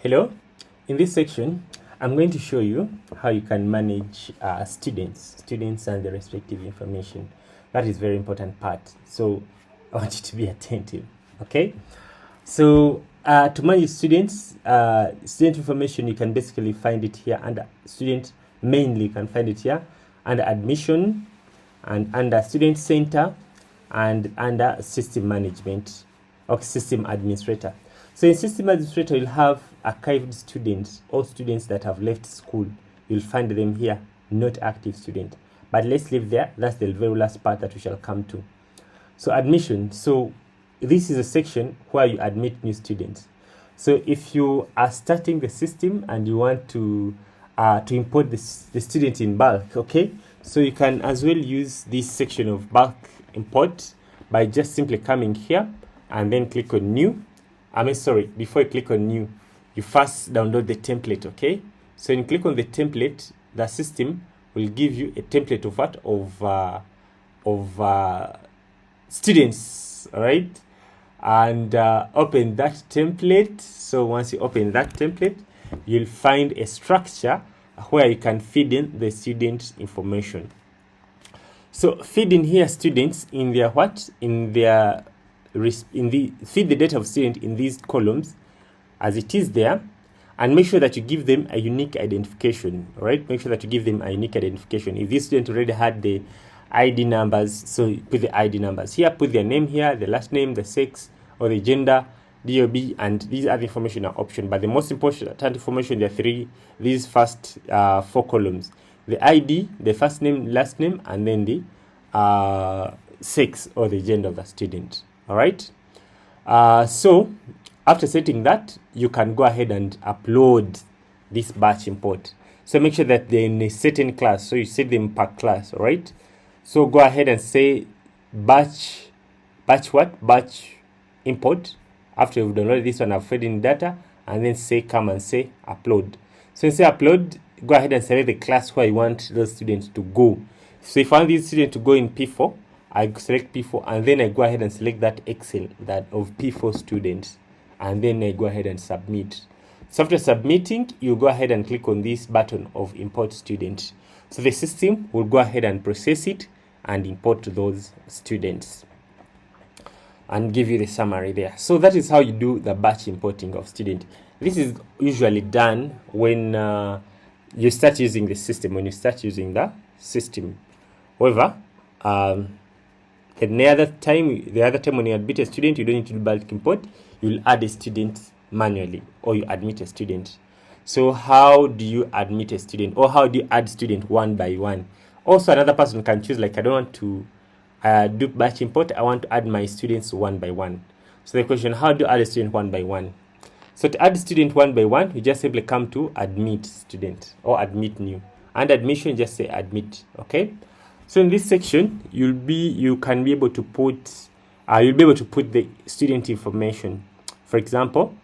Hello, in this section, I'm going to show you how you can manage students and the respective information. That is very important part. So I want you to be attentive, okay? So to manage students, student information, you can basically find it here under student, mainly you can find it here under admission and under student center and under system management or system administrator. So in system administrator, you'll have archived students, all students that have left school. You'll find them here, not active student. But let's leave there. That's the very last part that we shall come to. So admission. So this is a section where you admit new students. So if you are starting the system and you want to import the student in bulk, okay? So you can as well use this section of bulk import by just simply coming here and then click on new. Before you click on new, you first download the template, okay? So when you click on the template, the system will give you a template of what? Of students, all right? And open that template. So once you open that template, you'll find a structure where you can feed in the student information. So feed in here students in their what? Feed the data of student in these columns as it is there, and make sure that you give them a unique identification. All right, make sure that you give them a unique identification. If this student already had the ID numbers, so put the ID numbers here, put their name here, the last name, the sex or the gender, DOB, and these other information are optional. But the most important information, there are these first 4 columns: the ID, the first name, last name, and then the sex or the gender of the student. All right. So after setting that, you can go ahead and upload this batch import. So make sure that they're in a certain class. So you set them per class. All right. So go ahead and say batch import. After you've downloaded this one, I've fed in data, and then come and say upload. So you say upload, go ahead and select the class where you want those students to go. So if I want this student to go in P4, I select P4, and then I go ahead and select that Excel that of P4 students, and then I go ahead and submit. So after submitting, you go ahead and click on this button of import student. So the system will go ahead and process it and import those students and give you the summary there. So that is how you do the batch importing of student. This is usually done when you start using the system, However, the other time when you admit a student, you don't need to do bulk import. You'll add a student manually, or you admit a student. So how do you admit a student, or how do you add student one by one? Also, another person can choose, like, I don't want to do batch import, I want to add my students one by one. So the question, how do you add a student one by one? So to add student one by one, you just simply come to admit student or admit new. And admission, just say admit, okay? So in this section, you'll be able to put the student information. For example,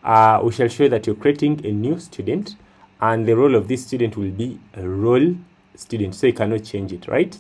we shall show that you're creating a new student, and the role of this student will be a role student, so you cannot change it, right?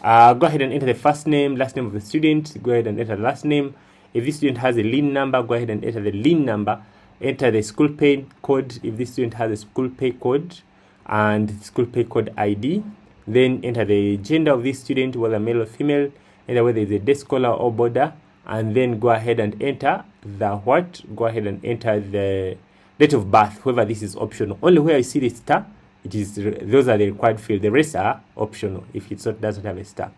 Go ahead and enter the first name, last name of the student. Go ahead and enter the last name. If this student has a LIN number, go ahead and enter the LIN number. Enter the school pay code if this student has a school pay code, and school pay code ID. Then enter the gender of this student, whether male or female, enter whether it's a day scholar or boarder, and then go ahead and enter go ahead and enter the date of birth, whether this is optional. Only where you see the star, those are the required field. The rest are optional if it doesn't have a star.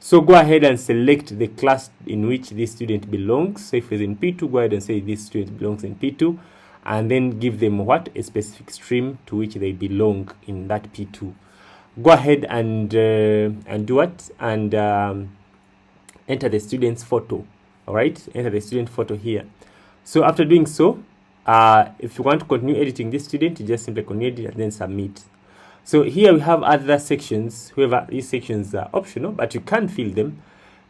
So go ahead and select the class in which this student belongs. So if it's in P2, go ahead and say this student belongs in P2, and then give them a specific stream to which they belong in that P2. Go ahead and do what? And enter the student's photo. All right, enter the student photo here. So after doing so, if you want to continue editing this student, you just simply continue edit and then submit. So here we have other sections. However, these sections are optional, but you can fill them.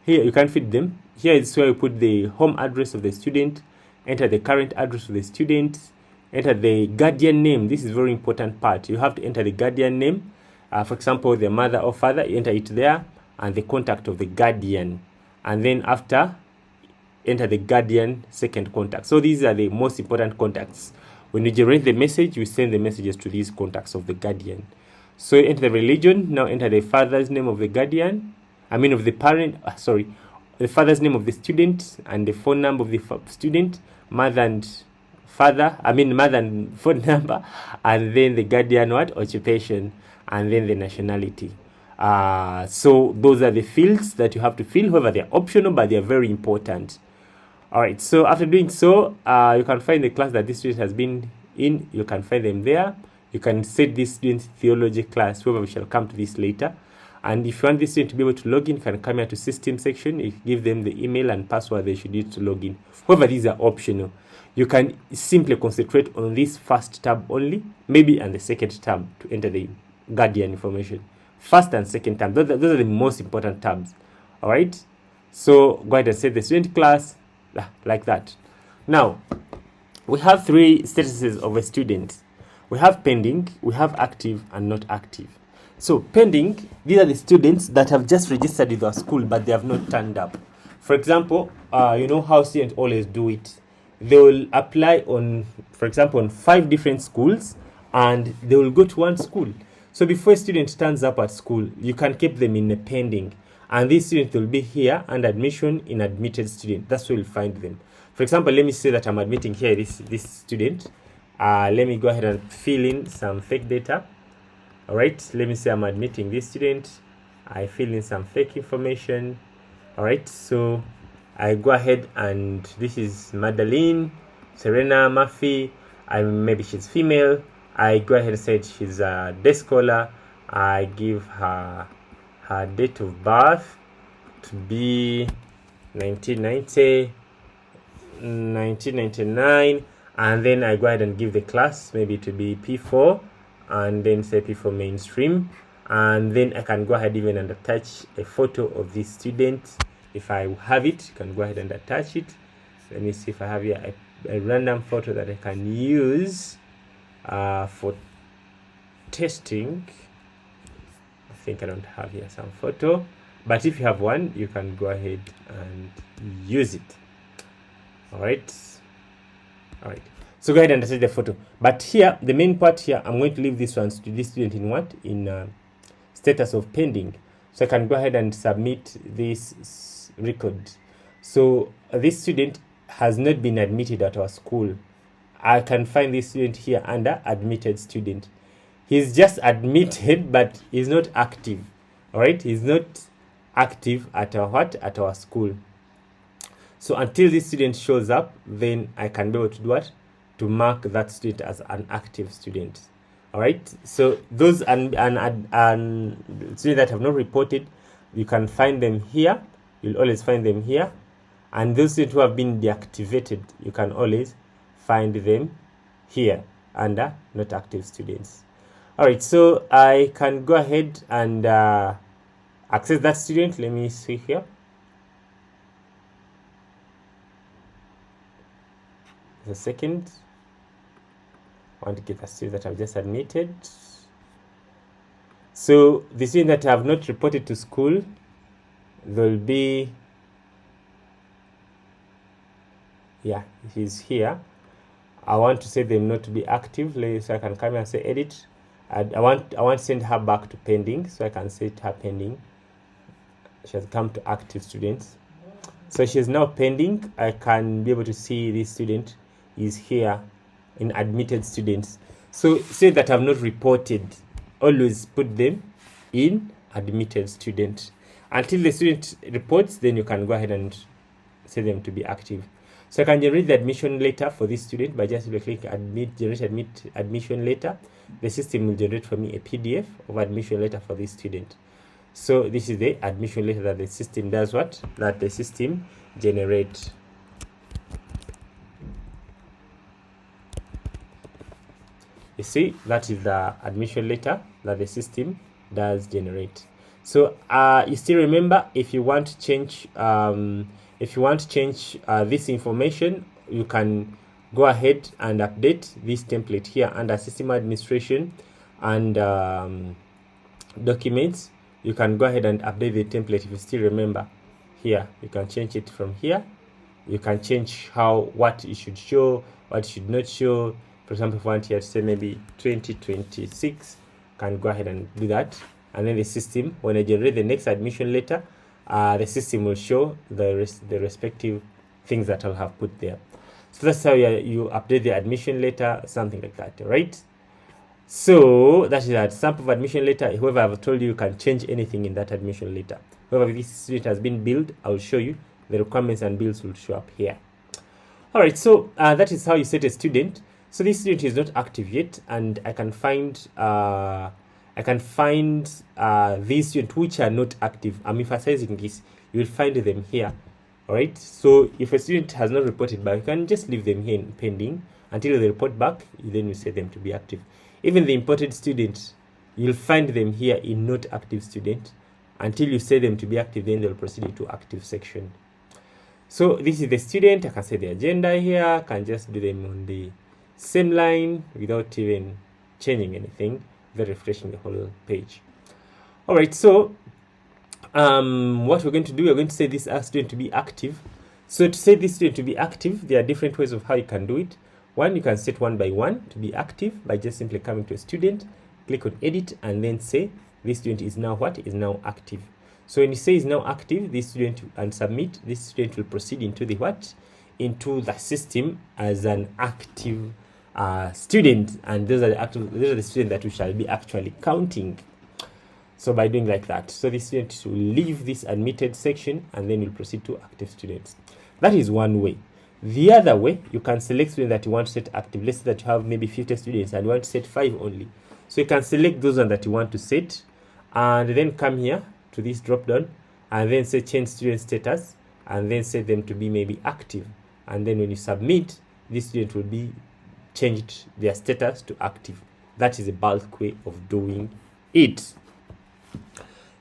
Here you can fit them. Here is where you put the home address of the student, enter the current address of the student, enter the guardian name. This is a very important part. You have to enter the guardian name. For example, the mother or father, you enter it there, and the contact of the guardian. And then after, enter the guardian second contact. So these are the most important contacts. When you generate the message, you send the messages to these contacts of the guardian. So enter the religion, now enter the father's name of the guardian, of the parent, the father's name of the student, and the phone number of the student, mother and phone number, and then the guardian occupation, and then the nationality. So those are the fields that you have to fill. However, they're optional, but they're very important. All right, so after doing so, you can find the class that this student has been in. You can find them there. You can set this student theology class. However, we shall come to this later. And if you want this student to be able to log in, you can come here to system section. You give them the email and password they should use to log in. However, these are optional. You can simply concentrate on this first tab only, maybe and the second tab to enter the guardian information. First and second tab, those are the most important tabs. All right, so go ahead and set the student class like that. Now, we have three statuses of a student. We have pending, we have active, and not active. So pending, these are the students that have just registered with our school, but they have not turned up. For example, you know how students always do it. They will apply on, for example, on 5 different schools, and they will go to one school. So before a student turns up at school, you can keep them in a pending. And these students will be here and admission in admitted student. That's where you'll find them. For example, let me say that I'm admitting here this student. Let me go ahead and fill in some fake data. All right, let me say I'm admitting this student. I fill in some fake information. All right, so I go ahead and this is Madeline Serena Murphy. Maybe she's female. I go ahead and say she's a day scholar. I give her date of birth to be 1990, 1999, and then I go ahead and give the class maybe to be P4, and then say P4 mainstream, and then I can go ahead even and attach a photo of this student. If I have it, you can go ahead and attach it. Let me see if I have here a random photo that I can use for testing. I think I don't have here some photo, but if you have one, you can go ahead and use it. All right, so go ahead and attach the photo. But here, the main part here, I'm going to leave this one to this student in what? In status of pending. So I can go ahead and submit this record. So this student has not been admitted at our school. I can find this student here under admitted student. He's just admitted, but he's not active. All right, he's not active at our school. So until this student shows up, then I can be able to do what? To mark that student as an active student. All right, so those students that have not reported, you can find them here. You'll always find them here. And those students who have been deactivated, you can always find them here under not active students. All right, so I can go ahead and access that student. Let me see here. Just a second. I want to get the students that I've just admitted. So the students that have not reported to school, they'll be, yeah, he's here. I want to set them not to be active, so I can come here and say edit. I want to send her back to pending, so I can set her pending. She has come to active students, so she's now pending. I can be able to see this student is here in admitted students. So say that I've not reported, always put them in admitted student until the student reports. Then you can go ahead and set them to be active. So I can generate the admission letter for this student by just clicking generate admission letter. The system will generate for me a PDF of admission letter for this student. So this is the admission letter that the system does what? That the system generates. You see, that is the admission letter that the system does generate. So you still remember, if you want to change this information, you can go ahead and update this template here under system administration and documents. You can go ahead and update the template. If you still remember, here you can change it from here. You can change what it should show, what it should not show. For For example, if I want here to say maybe 2026, can go ahead and do that. And then the system, when I generate the next admission letter, the system will show the respective things that I'll have put there. So that's how you update the admission letter, something like that, right? So that is a sample of admission letter. However, I've told you can change anything in that admission letter. However, if this student has been billed, I'll show you the requirements and bills will show up here. All right, so that is how you set a student. So this student is not active yet, and I can find these students which are not active. I'm emphasizing this. You will find them here. All right. So if a student has not reported back, you can just leave them here in pending until they report back. Then you set them to be active. Even the imported students, you'll find them here in not active student until you set them to be active. Then they'll proceed into active section. So this is the student. I can set the agenda here. I can just do them on the same line without even changing anything. They're refreshing the whole page. All right. So what we're going to do, we're going to set this student to be active. So to set this student to be active, there are different ways of how you can do it. One, you can set one by one to be active by just simply coming to a student, click on edit, and then say this student is now what? Is now active. So when you say is now active, this student, and submit, this student will proceed into the what? Into the system as an active student, and those are the students that we shall be actually counting. So by doing like that, so the student will leave this admitted section and then will proceed to active students. That is one way. The other way, you can select students that you want to set active. Let's say that you have maybe 50 students and you want to set 5 only. So you can select those ones that you want to set and then come here to this drop down and then say change student status and then set them to be maybe active. And then when you submit, this student will be changed their status to active. That is a bulk way of doing it.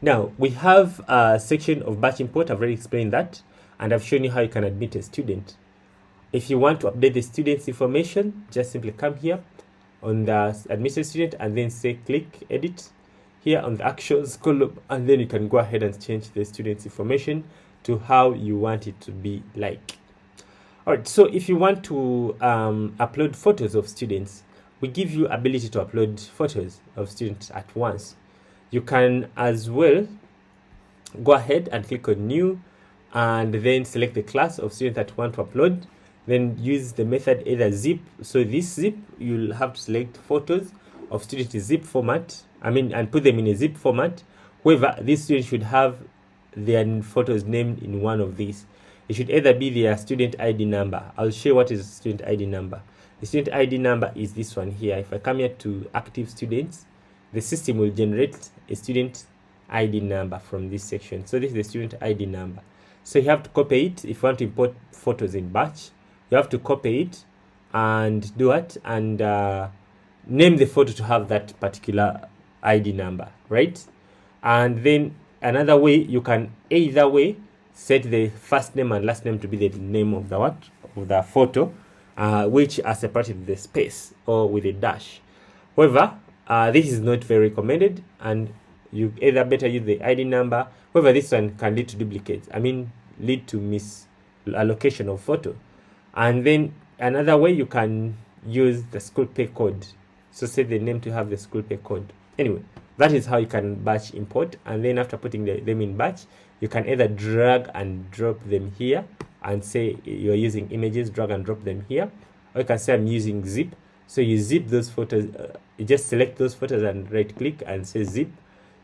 Now we have a section of batch import. I've already explained that and I've shown you how you can admit a student. If you want to update the student's information, just simply come here on the admitted student and then say click edit here on the actions column, and then you can go ahead and change the student's information to how you want it to be like. All right, so if you want to upload photos of students, we give you ability to upload photos of students at once. You can as well go ahead and click on new and then select the class of student that you want to upload. Then use the method either zip. So this zip, you'll have to select photos of students in zip format. And put them in a zip format. However, this student should have their photos named in one of these. It should either be their student ID number. I'll show you what is student ID number. The student ID number is this one here. If I come here to active students, the system will generate a student ID number from this section. So this is the student ID number. So you have to copy it. If you want to import photos in batch, you have to copy it and do it and name the photo to have that particular ID number, right? And then another way, you can either way set the first name and last name to be the name of the what? Of the photo, which are separated with the space or with a dash. However, this is not very recommended and you either better use the ID number. However, this one can lead to duplicates. Lead to misallocation of photo. And then another way, you can use the school pay code. So set the name to have the school pay code. Anyway, that is how you can batch import. And then after putting them in batch, you can either drag and drop them here and say you're using images, drag and drop them here. Or you can say I'm using zip. So you zip those photos, you just select those photos and right click and say zip.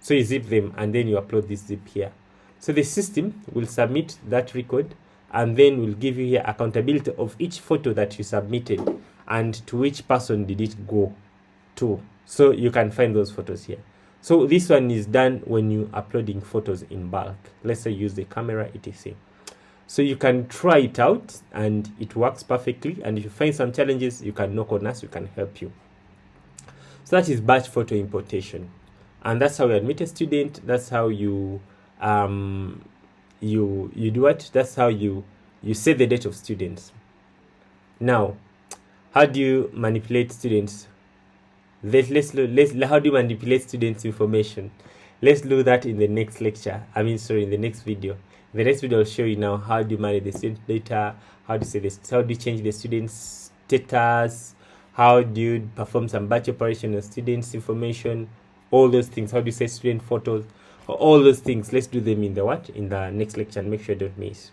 So you zip them and then you upload this zip here. So the system will submit that record and then will give you here accountability of each photo that you submitted and to which person did it go to. So you can find those photos here. So this one is done when you uploading photos in bulk. Let's say use the camera etc. So you can try it out and it works perfectly. And if you find some challenges, you can knock on us, we can help you. So that is batch photo importation. And that's how you admit a student. That's how you you do it. That's how you set the date of students. Now, how do you manipulate students? How do you manipulate students' information? Let's do that in the next lecture. In the next video. The next video will show you now how do you manage the student data, how do you change the student's status, how do you perform some batch operation on students' information, all those things. How do you set student photos, all those things. Let's do them in the next lecture, and make sure you don't miss.